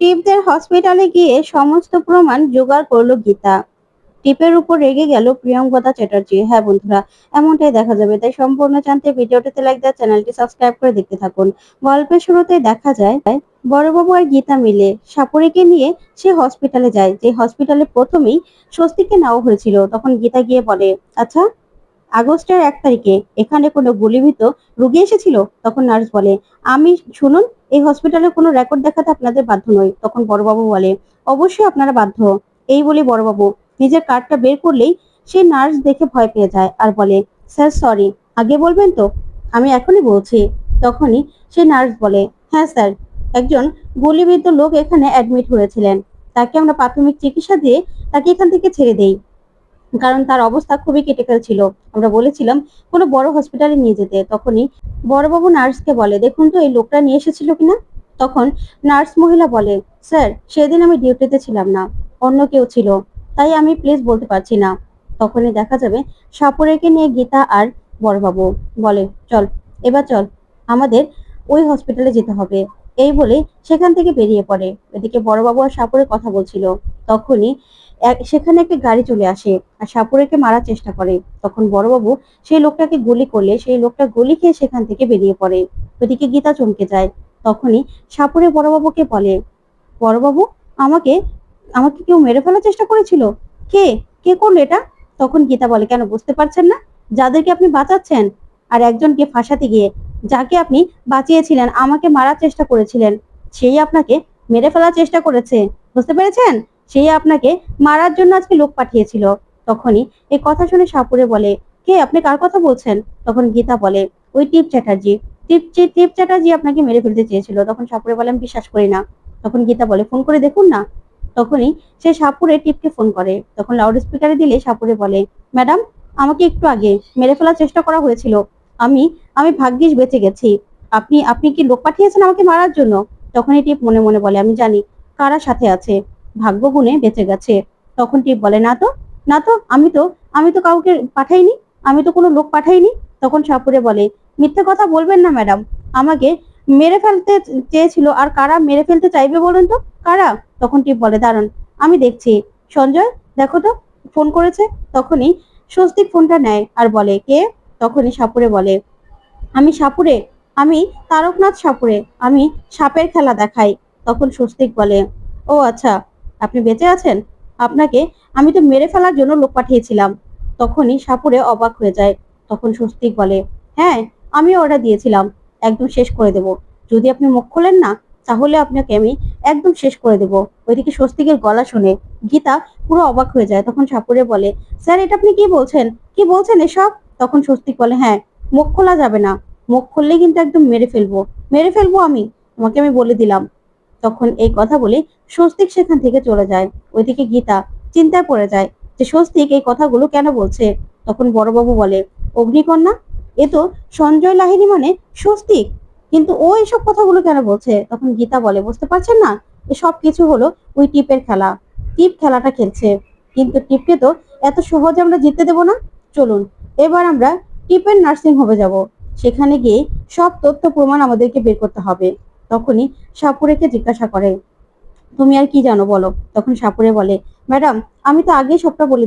টিপদের হসপিটালে গিয়ে সমস্ত প্রমাণ জোগাড় করলো গীতা। টিপের উপর রেগে গেল প্রিয়ঙ্কদা চ্যাটার্জি। হ্যাঁ বন্ধুরা, এমনটাই দেখা যাবে। তাই সম্পূর্ণ জানতে ভিডিওটিতে লাইক দেওয়া, চ্যানেলটি সাবস্ক্রাইব করে দেখতে থাকুন। গল্পের শুরুতেই দেখা যায় বড়বাবু আর গীতা মিলে সাপুড়েকে নিয়ে সে হসপিটালে যায়, যে হসপিটালে প্রথমেই স্বস্তিককে নেওয়া হয়েছিল। তখন গীতা গিয়ে বলে, আচ্ছা, আগস্টের 1 তারিখে এখানে কোনো গুলিবিদ্ধ রোগী এসেছিল? তখন নার্স বলে, আমি শুনুন, এই হসপিটালের কোনো রেকর্ড দেখাতে আপনাদের বাধ্য নই। তখন বড়বাবু বলে, অবশ্যই আপনারা বাধ্য। এই বলে বড়বাবু নিজের কার্ডটা বের করলেই সেই নার্স দেখে ভয় পেয়ে যায় আর বলে, স্যার সরি, আগে বলবেন তো? আমি এখনই বলছি। তখনই সেই নার্স বলে, হ্যাঁ স্যার, একজন গুলিবিদ্ধ লোক এখানে অ্যাডমিট হয়েছিলেন। তাকে আমরা প্রাথমিক চিকিৎসা দিয়ে তাকে এখান থেকে ছেড়ে দেই, কারণ তার অবস্থা খুবই ক্রিটিক্যাল ছিল। আমরা বলেছিলাম কোনো বড় হসপিটালে নিয়ে যেতে। তখনই বড়বাবু নার্সকে বলে, দেখুন তো এই লোকটা নিয়ে এসেছিল কিনা। তখন নার্স মহিলা বলে, স্যার সেদিন আমি ডিউটিতে ছিলাম না, অন্য কেউ ছিল, তাই আমি প্লিজ বলতে পারছি না। তখনই দেখা যাবে সাপুরেকে নিয়ে গীতা আর বড়বাবু বলে, চল, এবার চল, আমাদের ওই হসপিটালে যেতে হবে। এই বলে সেখান থেকে বেরিয়ে পড়ে। এদিকে বড়বাবু আর সাপুরে কথা বলছিল। তখনই সেখানে একটা গাড়ি চলে আসে আর সাপুরেকে মারার চেষ্টা করে। তখন বড়বাবু সেই লোকটাকে গুলি করলে সেই লোকটা গুলি খেয়ে সেখান থেকে বেরিয়ে পড়ে। ওদিকে গীতা চমকে যায়। তখনই সাপুরে বড়বাবুকে বলে, বড়বাবু, আমাকে আমাকে কেউ মেরে ফেলার চেষ্টা করেছিল। কে কে করলো এটা? তখন গীতা বলে, কেন বুঝতে পারছেন না? যাদেরকে আপনি বাঁচাচ্ছেন আর একজনকে ফাঁসাতে গিয়ে যাকে আপনি বাঁচিয়েছিলেন, আমাকে মারার চেষ্টা করেছিলেন, সেই আপনাকে মেরে ফেলার চেষ্টা করেছে। বুঝতে পেরেছেন? সেই আপনাকে মারার জন্য আজকে লোক পাঠিয়েছিল। তখনই এই কথা শুনে সাপুরে বলে, কে, আপনি কার কথা বলছেন? তখন গীতা বলে, ওই টিপ চ্যাটার্জি। টিপ চ্যাটার্জি আপনাকে মেরে ফেলতে চেয়েছিল। তখন সাপুরে বলে, আমি বিশ্বাস করি না। তখন গীতা বলে, ফোন করে দেখুন না। তখনই সে সাপুরে টিপকে ফোন করে। তখন লাউড স্পিকারে দিলে সাপুরে বলে, ম্যাডাম, আমাকে একটু আগে মেরে ফেলার চেষ্টা করা হয়েছিল। আমি আমি ভাগ্যিস বেঁচে গেছি। আপনি আপনি কি লোক পাঠিয়েছেন আমাকে মারার জন্য? তখনই টিপ মনে মনে বলে, আমি জানি কারা সাথে আছে, ভাগ্য গুণে বেঁচে গেছে। তখন টিপ বলে, না তো, না তো, আমি তো কাউকে পাঠাইনি, আমি তো কোনো লোক পাঠাইনি। তখন সাপুরে বলে, মিথ্যে কথা বলবেন না ম্যাডাম, আমাকে মেরে ফেলতে চেয়েছিল। আর কারা মেরে ফেলতে চাইবে বলুন তো, কারা? তখন টিপ বলে, দাঁড়ান, আমি দেখছি। সঞ্জয়, দেখো তো, ফোন করেছে। তখনই স্বস্তিক ফোনটা নেয় আর বলে, কে? তখনই সাপুরে বলে, আমি সাপুরে, আমি তারকনাথ সাপুরে, আমি সাপের খেলা দেখাই। তখন স্বস্তিক বলে, ও আচ্ছা, আপনি বেঁচে আছেন? আপনাকে আমি তো মেরে ফেলার জন্য লোক পাঠিয়েছিলাম। তখনই সাপুরে অবাক হয়ে যায়। তখন স্বস্তিক বলে, হ্যাঁ, আমি অর্ডার দিয়েছিলাম একদম শেষ করে দেব। যদি আপনি মুখ খোলেন না, তাহলে আপনাকে আমি একদম শেষ করে দেব। ওইদিকে স্বস্তিকের গলা শুনে গীতা পুরো অবাক হয়ে যায়। তখন সাপুরে বলে, স্যার এটা আপনি কি বলছেন, কি বলছেন এসব? তখন স্বস্তিক বলে, হ্যাঁ, মুখ খোলা যাবে না, মুখ খুললে কিন্তু একদম মেরে ফেলবো, মেরে ফেলবো আমি, তোমাকে আমি বলে দিলাম। তখন এই কথা বলে স্বস্তিক সেখান থেকে চলে যায়। ওইদিকে গীতা চিন্তায় পড়ে যায় যে স্বস্তিক এই কথাগুলো কেন বলছে। তখন বড়বাবু বলে, অগ্নিকন্যা, এ তো সঞ্জয় লাহিড়ী মানে স্বস্তিক, কিন্তু ও এসব কথাগুলো কেন বলছে? তখন গীতা বলে, বুঝতে পারছেন না, এসব কিছু হলো ওই টিপের খেলা। টিপ খেলাটা খেলছে, কিন্তু টিপকে তো এত সহজে আমরা জিততে দেবো না। চলুন, এবার আমরা টিপের নার্সিং হোমে যাব, সেখানে গিয়ে সব তথ্য প্রমাণ আমাদেরকে বের করতে হবে। তখনই সাপুরেকে জিজ্ঞাসা করে, তুমি আর কি জানো বলো? তখন সাপুরে বলে, ম্যাডাম, আমি তো আগেই সবটা বলে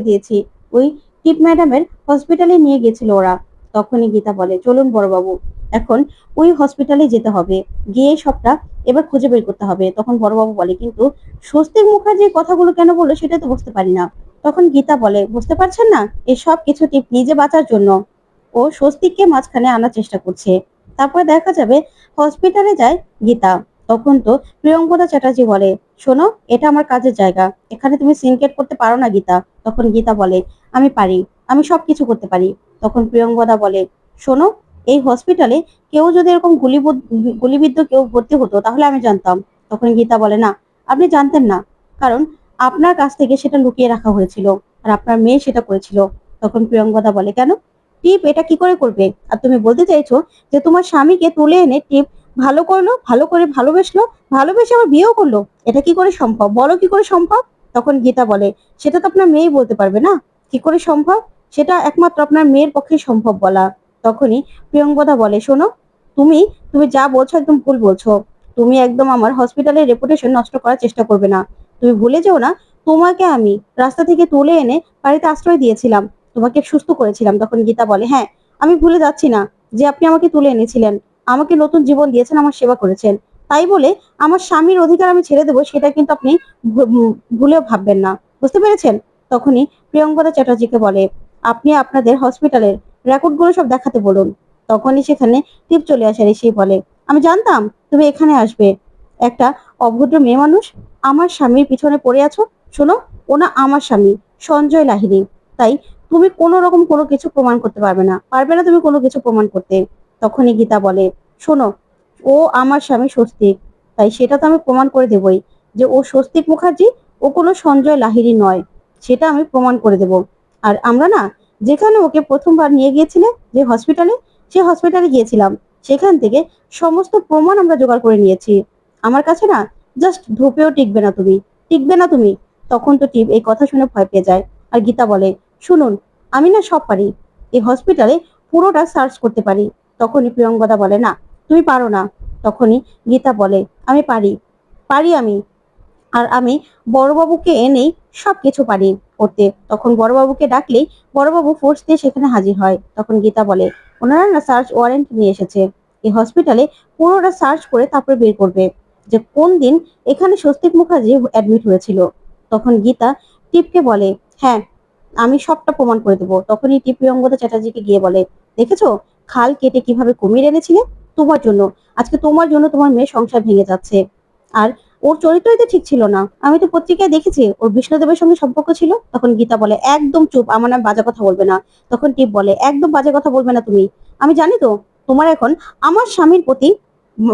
দিয়েছি। ওই টিপ ম্যাডামের হসপিটালে নিয়ে গেছিল ওরা। তখনই গীতা বলে, চলুন বড়বাবু, এখন ওই হসপিটালে যেতে হবে, গিয়ে সবটা এবার খুঁজে বের করতে হবে। তখন বড়বাবু বলে, কিন্তু স্বস্তিক মুখার্জির কথাগুলো কেন বললো সেটা তো বুঝতে পারি না। তখন গীতা বলে, বুঝতে পারছেন না, এসব কিছু টিপ নিজে বাঁচার জন্য ও স্বস্তিককে মাঝখানে আনার চেষ্টা করছে। তারপরে দেখা যাবে হসপিটালে যায় গীতা। তখন তো প্রিয়ঙ্কদা চ্যাটার্জি বলে, শোনো, এটা আমার কাজের জায়গা, এখানে তুমি সিনক্রেট করতে পারো না গীতা। তখন গীতা বলে, আমি পারি, আমি সবকিছু করতে পারি। তখন প্রিয়ঙ্কদা বলে, শোনো, এই হসপিটালে কেউ যদি এরকম গুলিবিদ্ধ কেউ ভর্তি হতো তাহলে আমি জানতাম। তখন গীতা বলে, না, আপনি জানতেন না, কারণ আপনার কাছ থেকে সেটা লুকিয়ে রাখা হয়েছিল আর আপনার মেয়ে সেটা করেছিল। তখন প্রিয়ঙ্কদা বলে, কেন? টিপ এটা কি করে করবে? আর তুমি বলতে চাইছো যে তোমার স্বামীকে তুলে এনে টিপ ভালো করলো, ভালো করে ভালোবেসলো, ভালোবেসে আবার বিয়েও করলো, এটা কি করে সম্ভব? বলো কি করে সম্ভব? তখন গীতা বলে, সেটা তো আপনার মেয়েই বলতে পারবে না কি করে সম্ভব, সেটা একমাত্র আপনার মেয়ের পক্ষে সম্ভব বলা। তখনই প্রিয়ঙ্কদা বলে, শোনো, তুমি তুমি যা বলছো একদম ভুল বলছো। তুমি একদম আমার হসপিটালের রেপুটেশন নষ্ট করার চেষ্টা করবে না। তুমি ভুলে যেও না, তোমাকে আমি রাস্তা থেকে তুলে এনে বাড়িতে আশ্রয় দিয়েছিলাম, তোমাকে সুস্থ করেছিলাম। তখন গীতা বলে, হ্যাঁ, আমি ভুলে যাচ্ছি না যে আপনি আমাকে তুলে এনেছিলেন, আমাকে নতুন জীবন দিয়েছেন, আমার সেবা করেছেন। তাই বলে আমার স্বামীর অধিকার আমি ছেড়ে দেবো, সেটা কিন্তু আপনি ভুলেও ভাববেন না। বুঝতে পেরেছেন? তখনই প্রিয়ঙ্কদা চ্যাটার্জিকে বলে, আপনি আপনাদের হসপিটালের রেকর্ডগুলো সব দেখাতে বলুন। তখনই সেখানে টিপ চলে আসে আর এসেই বলে, আমি জানতাম তুমি এখানে আসবে, একটা অভদ্র মেয়ে মানুষ আমার স্বামীর পিছনে পড়ে আছো। শোনো, ওনা আমার স্বামী সঞ্জয় লাহিড়ী, তাই তুমি কোনো রকম কোনো কিছু প্রমাণ করতে পারবে না তুমি কোনো কিছু প্রমাণ করতে। তখনই গীতা বলে, শোনো, ও আমার স্বামী স্বস্তিক, তাই সেটা তো আমি প্রমাণ করে দেবই যে ও স্বস্তিক মুখার্জি, ও কোনো সঞ্জয় লাহিড়ী নয়, সেটা আমি প্রমাণ করে দেব। আর আমরা না, যেখানে ওকে প্রথমবার নিয়ে গিয়েছিলে যে হসপিটালে, সে হসপিটালে গিয়েছিলাম, সেখান থেকে সমস্ত প্রমাণ আমরা জোগাড় করে নিয়েছি। আমার কাছে না জাস্ট ধোপেও টিকবে না তুমি। তখন তো টিপ এই কথা শুনে ভয় পেয়ে যায়। আর গীতা বলে, শুনুন, আমি না সব পারি, এই হসপিটালে পুরোটা সার্চ করতে পারি। তখনই প্রিয়ঙ্গদা বলে, না, তুমি পারো না। তখনই গীতা বলে, আমি পারি আমি, আর আমি বড়বাবুকে এনেই সবকিছু পারি করতে। তখন বড়বাবুকে ডাকলেই বড়বাবু ফোর্স দিয়ে সেখানে হাজির হয়। তখন গীতা বলে, ওনারা না সার্চ ওয়ারেন্ট নিয়ে এসেছে, এই হসপিটালে পুরোটা সার্চ করে তারপরে বের করবে যে কোন দিন এখানে স্বস্তিক মুখার্জি অ্যাডমিট হয়েছিল। তখন গীতা টিপকে বলে, হ্যাঁ, আমি সবটা প্রমাণ করে দেবো। তখনই টিপ প্রিয়ঙ্গদা চ্যাটার্জিকে গিয়ে বলে, দেখেছো খাল কেটে কিভাবে কুমির এনেছিলে তোমার জন্য, আজকে তোমার জন্য তোমার মেয়ের সংসার ভেঙে যাচ্ছে। আর ওর চরিত্রই তো ঠিক ছিল না, আমি তো পত্রিকায় দেখেছি ওর বিষ্ণুদেবের সঙ্গে সম্পর্ক ছিল। তখন গীতা বলে, একদম চুপ, আমার নাম বাজে কথা বলবে না। তখন টিপ বলে, একদম বাজে কথা বলবে না তুমি। আমি জানি তো তোমার এখন আমার স্বামীর প্রতি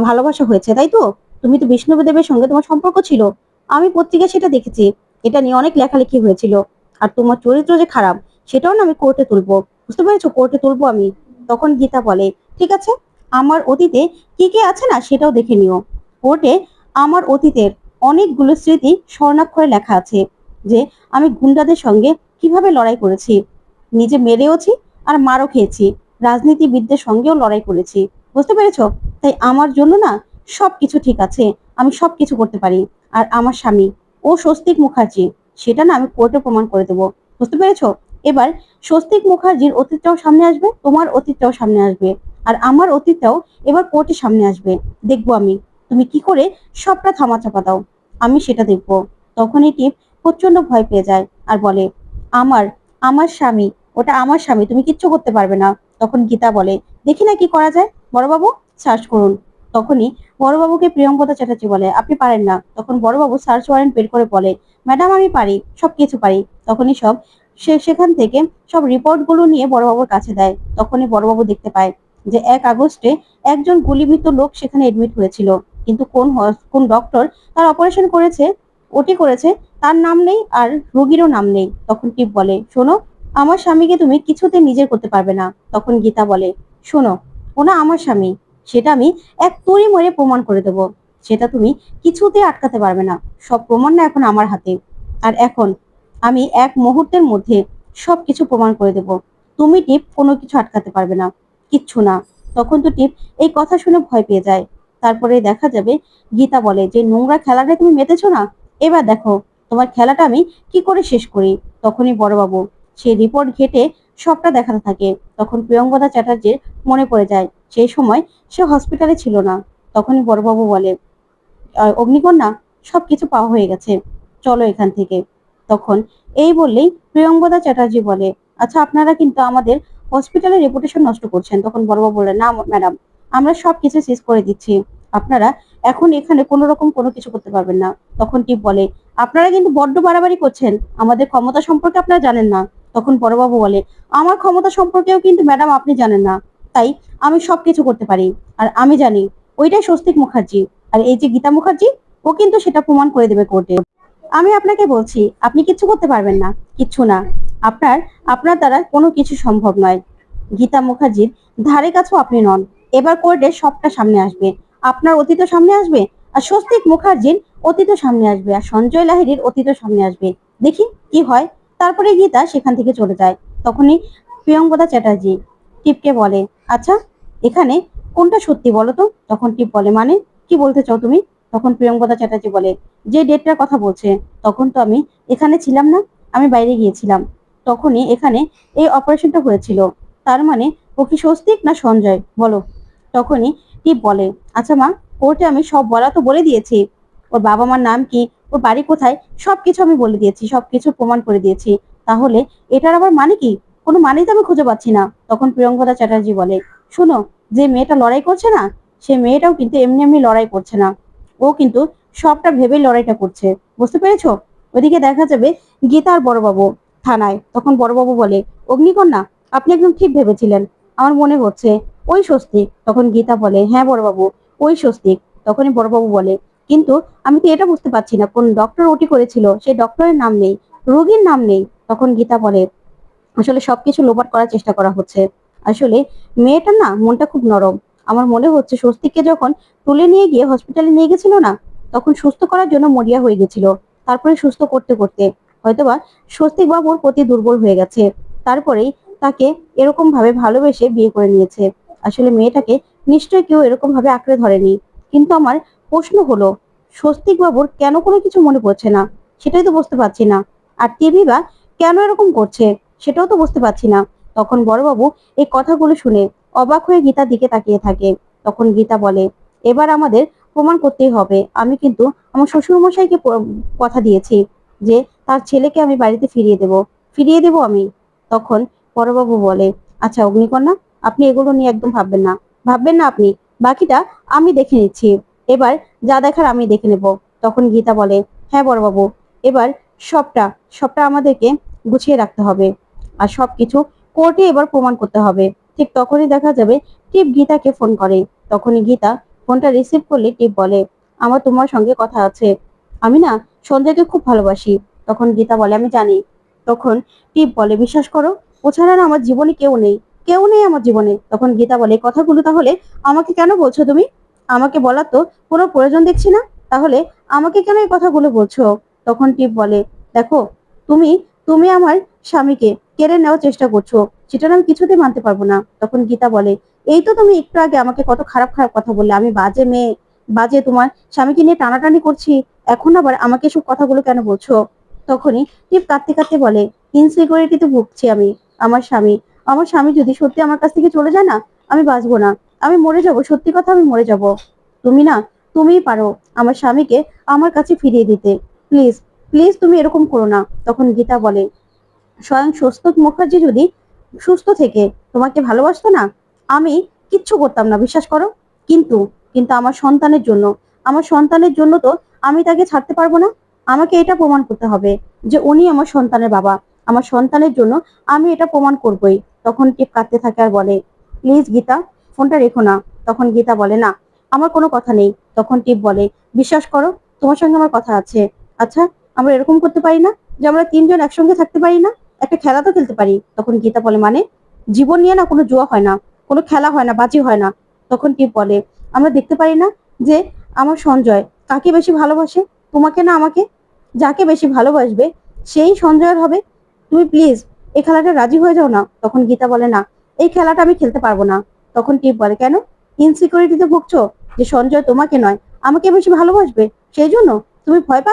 ভালোবাসা হয়েছে, তাই তো? তুমি তো বিষ্ণুদেবের সঙ্গে তোমার সম্পর্ক ছিল, আমি পত্রিকায় সেটা দেখেছি, এটা নিয়ে অনেক লেখালেখি হয়েছিল। আর তোমার চরিত্র যে খারাপ, সেটাও না আমি কোর্টে তুলবো, বুঝতে পেরেছো? কোর্টে তুলবো আমি। তখন গীতা বলে, ঠিক আছে, আমার অতীতে কি কি আছে না সেটাও দেখে নিও। কোর্টে আমার অতীতের অনেকগুলো স্মৃতি স্বর্ণাক্ষরে লেখা আছে, যে আমি গুন্ডাদের সঙ্গে কিভাবে লড়াই করেছি, নিজে মেরেওছি আর মারও খেয়েছি, রাজনীতিবিদদের সঙ্গেও লড়াই করেছি। বুঝতে পেরেছো? তাই আমার জন্য না সবকিছু ঠিক আছে, আমি সবকিছু করতে পারি। আর আমার স্বামী, ও স্বস্তিক মুখার্জি, সেটা না আমি কোর্টে প্রমাণ করে দেবো। বুঝতে পেরেছো? এবার স্বস্তিক মুখার্জির অতীতটাও সামনে আসবে, তোমার অতীতটাও সামনে আসবে, আর আমার অতীতটাও এবার কোর্টের সামনে আসবে। দেখবো আমি তুমি কি করে সবটা ধামাচাপা দাও, আমি সেটা দেখবো। তখনই টিপ প্রচন্ড ভয় পেয়ে যায় আর বলে, আমার আমার স্বামী, ওটা আমার স্বামী, তুমি কিচ্ছু করতে পারবে না। তখন গীতা বলে, দেখি না কি করা যায়, বড়বাবু সার্চ করুন। তখনই বড়বাবুকে প্রিয়ঙ্কদা চ্যাটার্জি বলে, আপনি পারেন না। তখন বড়বাবু সার্চ ওয়ারেন্ট বের করে বলে, ম্যাডাম আমি পারি, সবকিছু পারি। তখনই সেখান থেকে সব রিপোর্ট গুলো নিয়ে বড়বাবুর কাছে দেয়। তখনই বড়বাবু দেখতে পায় যে 1 আগস্টে একজন গুলিবিদ্ধ লোক সেখানে এডমিট হয়েছিল, কিন্তু কোন ডক্টর তার অপারেশন করেছে, ওটি করেছে, তার নাম নেই আর রোগীরও নাম নেই। তখন টিপ বলে, শোনো, আমার স্বামীকে তুমি কিছুতে নিজের করতে পারবে না। তখন গীতা বলে, শোনো, ওনা আমার স্বামী, সেটা আমি এক তুড়ি মেরে প্রমাণ করে দেবো, সেটা তুমি কিছুতে আটকাতে পারবে না। সব প্রমাণ না এখন আমার হাতে, আর এখন আমি এক মুহূর্তের মধ্যে সবকিছু প্রমাণ করে দেব। তুমি টিপ কোনো কিছু আটকাতে পারবে না, কিচ্ছু না। তখন তো টিপ এই কথা শুনে ভয় পেয়ে যায়। তারপরে দেখা যাবে গীতা বলে, যে নোংরা খেলাটা তুমি মেতেছো না, এবার দেখো তোমার খেলাটা আমি কি করে শেষ করি। তখনই বড়বাবু সেই রিপোর্ট ঘেটে সবটা দেখাতে থাকে। তখন প্রিয়ঙ্কদা চ্যাটার্জির মনে পড়ে যায় সেই সময় সে হসপিটালে ছিল না। তখনই বড়বাবু বলে, অগ্নিকন্যা, সবকিছু পাওয়া হয়ে গেছে, চলো এখান থেকে। তখন এই বললেই প্রিয়ঙ্কদা চ্যাটার্জি বলে, আচ্ছা আপনারা কিন্তু আমাদের হসপিটালের রেপুটেশন নষ্ট করছেন। তখন বড়বাবু বলে, না ম্যাডাম, আমরা সবকিছু সিজ করে দিচ্ছি, আপনারা এখন এখানে কোনো রকম কোনো কিছু করতে পারবেন না। তখন টিপ বলে, আপনারা কিন্তু বড্ড বাড়াবাড়ি করছেন, আমাদের ক্ষমতা সম্পর্কে আপনারা জানেন না। তখন বড়বাবু বলে, আমার ক্ষমতা সম্পর্কেও কিন্তু ম্যাডাম আপনি জানেন না, তাই আমি সবকিছু করতে পারি। আর আমি জানি ওইটাই স্বস্তিক মুখার্জি, আর এই যে গীতা মুখার্জি, ও কিন্তু সেটা প্রমাণ করে দেবে কোর্টে। আমি আপনাকে বলছি, আপনি কিচ্ছু করতে পারবেন না, কিচ্ছু না। আপনার আপনার দ্বারা কোনো কিছু সম্ভব নয়। গীতা মুখার্জির ধারে কাছেও আপনি নন। এবার কোর্টে সবটা সামনে আসবে, আপনার অতীত সামনে আসবে, আর স্বস্তিক মুখার্জির অতীত সামনে আসবে, আর সঞ্জয় লাহিড়ীর অতীত সামনে আসবে। দেখি কি হয়। তারপরে গীতা সেখান থেকে চলে যায়। তখনই প্রিয়ঙ্কদা চ্যাটার্জি টিপকে বলে, আচ্ছা এখানে কোনটা সত্যি বলো তো? তখন টিপ বলে, মানে কি বলতে চাও তুমি? তখন প্রিয়ঙ্কদা চ্যাটার্জি বলে, যে ডেটটার কথা বলছে, তখন তো আমি এখানে ছিলাম না, আমি বাইরে গিয়েছিলাম। তখনই এখানে এই অপারেশনটা হয়েছিল। তার মানে ও কি স্বস্তিক না সঞ্জয় বলো? তখনই টিপ বলে, আচ্ছা মা, কোর্টে আমি সব বলা তো বলে দিয়েছি। ওর বাবা মার নাম কি, ওর বাড়ি কোথায়, সবকিছু আমি বলে দিয়েছি, সবকিছু প্রমাণ করে দিয়েছি। তাহলে এটার আবার মানে কি? কোনো মানেই তো আমি খুঁজে পাচ্ছি না। তখন প্রিয়ঙ্কদা চ্যাটার্জি বলে, শোনো, যে মেয়েটা লড়াই করছে না, সে মেয়েটাও কিন্তু এমনি এমনি লড়াই করছে না। ও কিন্তু সবটা ভেবে লড়াইটা করছে, বুঝতে পেরেছো? ওদিকে দেখা যাবে গীতা আর বড়বাবু থানায়। তখন বড়বাবু বলে, অগ্নিকন্যা, আপনি একদম ঠিক ভেবেছিলেন, আমার মনে হচ্ছে ওই স্বস্তিক। তখন গীতা বলে, হ্যাঁ বড়বাবু, ওই স্বস্তিক। তখনই বড়বাবু বলে, কিন্তু আমি তো এটা বুঝতে পারছি না, কোন ডক্টর ওটি করেছিল সেই ডক্টরের নাম নেই, রোগীর নাম নেই। তখন গীতা বলে, আসলে সবকিছু লোপাট করার চেষ্টা করা হচ্ছে। আসলে মেয়েটার না মনটা খুব নরম। আমার মনে হচ্ছে স্বস্তিককে যখন তুলে নিয়ে গিয়ে হসপিটালে নিয়ে গেছিল না, তখন সুস্থ করার জন্য মরিয়া হয়ে গেছিল। তারপরে সুস্থ করতে করতে হয়তোবা স্বস্তিক বাবুর প্রতি দুর্বল হয়ে গেছে। তারপরেই তাকে এরকম ভাবে ভালোবেসে বিয়ে করে নিয়েছে। আসলে মেয়েটাকে নিশ্চয়ই কেউ এরকম ভাবে আঁকড়ে ধরেনি। কিন্তু আমার প্রশ্ন হলো, স্বস্তিক বাবুর কেন কোনো কিছু মনে পড়ছে না, সেটাই তো বুঝতে পারছি না। আর টিভি বা কেন এরকম করছে, সেটাও তো বুঝতে পারছি না। তখন বড়বাবু এই কথাগুলো শুনে অবাক হয়ে গীতার দিকে তাকিয়ে থাকে। তখন গীতা বলে, এবার আমাদের প্রমাণ করতেই হবে। আমি কিন্তু আমার শ্বশুরমশাইকে কথা দিয়েছি যে তার ছেলেকে আমি বাড়িতে ফিরিয়ে দেব আমি। তখন বড়বাবু বলে, আচ্ছা অগ্নিকন্যা, আপনি এগুলো নিয়ে একদম ভাববেন না আপনি, বাকিটা আমি দেখে নিচ্ছি। এবার যা দেখার আমি দেখে নেব। তখন গীতা বলে, হ্যাঁ বড়বাবু, এবার সবটা সবটা আমাদেরকে গুছিয়ে রাখতে হবে, আর সবকিছু কোর্টে এবার প্রমাণ করতে হবে। ঠিক তখনই দেখা যাবে টিপ গীতাকে ফোন করে। তখনই গীতা ফোনটা রিসিভ করলে টিপ বলে, আমার তোমার সঙ্গে কথা আছে। আমি না সঞ্জয়কে খুব ভালোবাসি। তখন গীতা বলে, আমি জানি। তখন টিপ বলে, বিশ্বাস করো, ও ছাড়া না আমার জীবনে কেউ নেই আমার জীবনে। তখন গীতা বলে, কথাগুলো তাহলে আমাকে কেন বলছো তুমি? আমাকে বলার তো কোনো প্রয়োজন দেখছি না, তাহলে আমাকে কেন এই কথাগুলো বলছো? তখন টিপ বলে, দেখো, তুমি তুমি আমার স্বামীকে কেড়ে নেওয়ার চেষ্টা করছো, সেটা আমি কিছুতেই মানতে পারবো না। তখন গীতা বলে, এই তো তুমি একটু আগে আমাকে কত খারাপ খারাপ কথা বললে, আমি বাজে মেয়ে, বাজে তোমার স্বামীকে নিয়ে টানাটানি করছি, এখন আবার আমাকে এসব কথাগুলো কেন বলছো? তখনই টিপ কাঁদতে কাঁদতে বলে, ইনসিকিউরিটিতে ভুগছি আমি। আমার স্বামী আমার স্বামী যদি সত্যি আমার কাছ থেকে চলে যায় না, আমি বাঁচবো না, আমি মরে যাব, সত্যি কথা আমি মরে যাব। তুমি না, তুমিই পারো আমার স্বামীকে আমার কাছে ফিরিয়ে দিতে। প্লিজ, প্লিজ তুমি এরকম করো না। তখন গীতা বলে, স্বয়ং স্বস্তিক মুখার্জি যদি সুস্থ থেকে তোমাকে ভালোবাসতো না, আমি কিচ্ছু করতাম না, বিশ্বাস করো। কিন্তু কিন্তু আমার সন্তানের জন্য তো আমি তাকে ছাড়তে পারবো না। আমাকে এটা প্রমাণ করতে হবে যে উনি আমার সন্তানের বাবা। আমার সন্তানের জন্য আমি এটা প্রমাণ করবই। তখন টিপ কাঁদতে থাকে আর বলে, প্লিজ গীতা, ফোনটা রেখো না। তখন গীতা বলে, না, আমার কোনো কথা নেই। তখন টিপ বলে, বিশ্বাস করো, তোমার সঙ্গে আমার কথা আছে। আচ্ছা, আমরা এরকম করতে পারি না যে আমরা তিনজন একসঙ্গে থাকতে পারি না, একটা খেলা তো খেলতে পারি? তখন গীতা বলে, মানে? জীবন নিয়ে না কোনো জুয়া হয় না, কোনো খেলা হয় না, বাজি হয় না। তখন টিপ বলে, আমরা দেখতে পারি না যে আমার সঞ্জয় কাকে বেশি ভালোবাসে, তোমাকে না আমাকে? যাকে বেশি ভালোবাসবে সেই সঞ্জয়ের হবে। তুমি প্লিজ এই খেলাটা রাজি হয়ে যাও না। তখন গীতা বলে, না, এই খেলাটা আমি খেলতে পারবো না। তখন টিপ বলে, কেন? ইনসিকিউরিটিতে ভুগছো যে সঞ্জয় তোমাকে নয় আমাকে বেশি ভালোবাসবে, সেই জন্য তুমি ভয়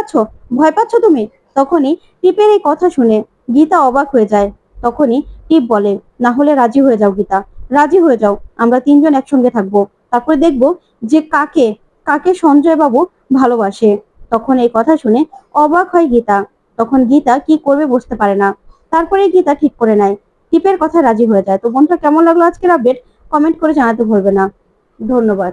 পাচ্ছ তুমি? তখনই টিপের এই কথা শুনে গীতা অবাক হয়ে যায়। তখনই টিপ বলে, না হলে রাজি হয়ে যাও গীতা, রাজি হয়ে যাও, আমরা তিনজন একসঙ্গে থাকবো, তারপরে দেখবো যে কাকে কাকে সঞ্জয় বাবু ভালোবাসে। তখন এই কথা শুনে অবাক হয় গীতা। তখন গীতা কি করবে বুঝতে পারে না। তারপরে গীতা ঠিক করে নেয়, টিপের কথা রাজি হয়ে যায়। তো বন্ধুরা, কেমন লাগলো আজকের আপডেট? কমেন্ট করে জানাতে ভুলবে না। ধন্যবাদ।